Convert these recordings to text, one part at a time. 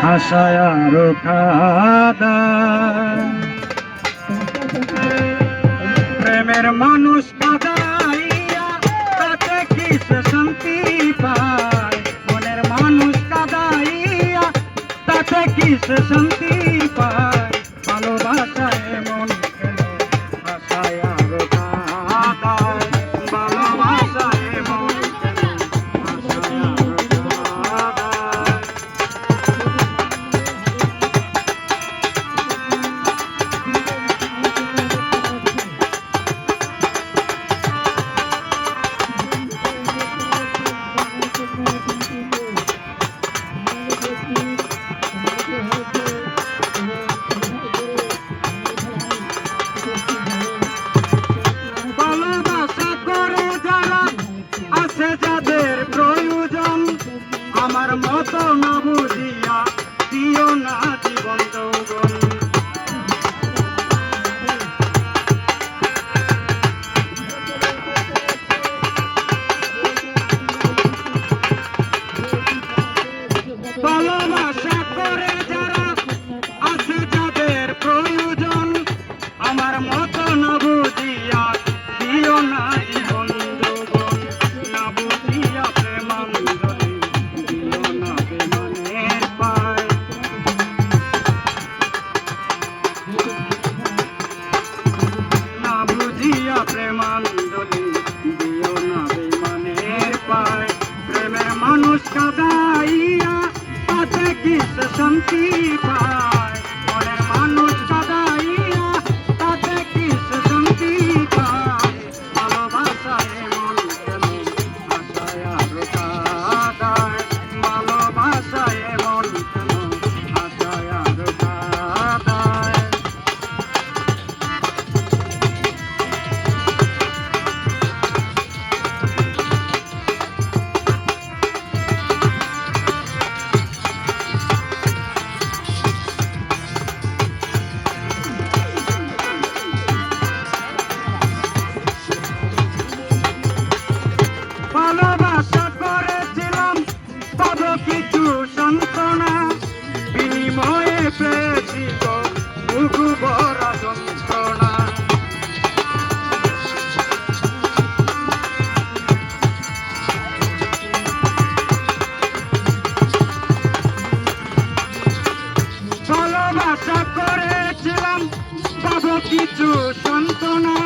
আশায় আরো খাদা প্রেমের মানুষ কাদাইয়া তাতে কি সে শান্তি পায় মনের মানুষ কাদাইয়া তাতে কি সে শান্তি পায় ভালোবাসায় এমন কেন আশায় আরো কাদায় ভালোবাসায় এমন কেন আশায় আরো কাদায় যাদের প্রয়োজন আমার মতো না বুঝিয়া দিও না জীবন যৌবন ভালোবাসা করে যারা আছে যাদের প্রয়োজন আমার মতো না বুঝিয়া দিও না জীবন যৌবন না বুঝিয়া প্রেমাঞ্জলি দিও না বেমানের পায় না বুঝিয়া প্রেমাঞ্জলি দিও না বেমানের পায় প্রেমের মানুষ কাদাইয়া তাতে কি সে শান্তি পায় মনের মানুষ কাদাইয়া তাতে কি সে শান্তি পায় ভালোবাসায় এমন কেন আশায় আরো কাদায় ভালোবাসায় এমন কেন আশায় আরো কাদায় ভালোবাসা করেছিলাম পাবো কিছু সান্ত্বনা বিনিময়ে পেয়েছি গো বুকু ভরা যন্ত্রণা ভালোবাসা করেছিলাম পাবো কিছু সান্ত্বনা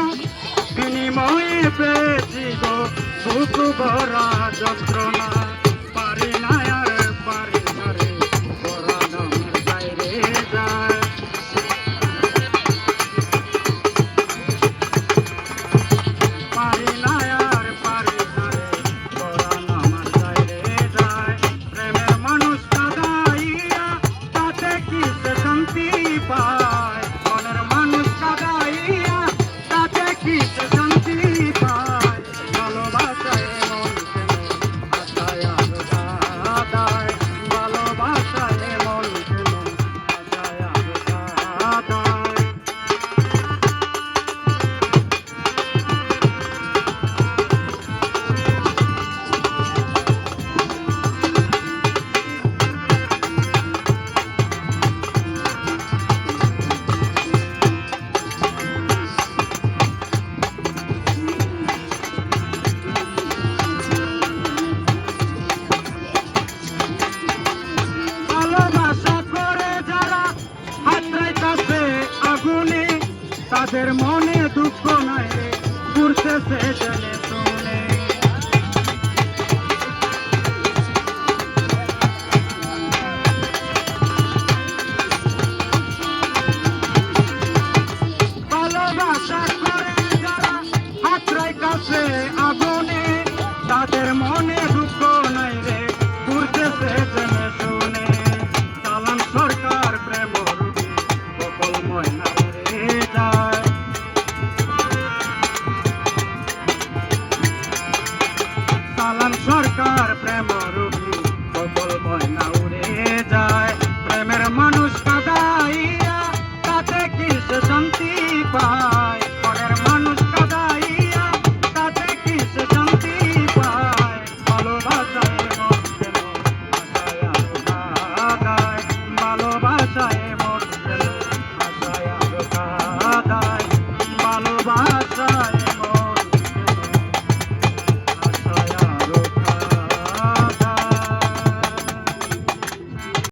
বিনিময়ে পেয়েছি গো বুক ভরা যন্ত্রণা পারি না আর পারি না রে পরাণের বাইরে যায় পারি না আর পারি না রে পরাণের বাইরে যায় প্রেমের মানুষ কাদাইয়া তাতে কি সে শান্তি পায় মনের মানুষ কাদাইয়া তাতে কি সে শান্তি পায় ভালোবাসায় এমন কেন আশায় আরো কাদায় ভালোবাসায় এমন কেন আশায় আরো কাদায় ভালোবাসা করে যারা হাতড়ায় কাছে আগুনে তাদের মনে দুঃখ নাই রে ঘুরতেছে জেনে শুনে ভালোবাসা করে যারা হাতড়ায় কাছে আগুনে তাদের মনে দুঃখ নাই রে ঘুরতেছে জেনে শুনে চালান সরকার প্রেম রূপে সকল ময়না উড়ে যায় আশায়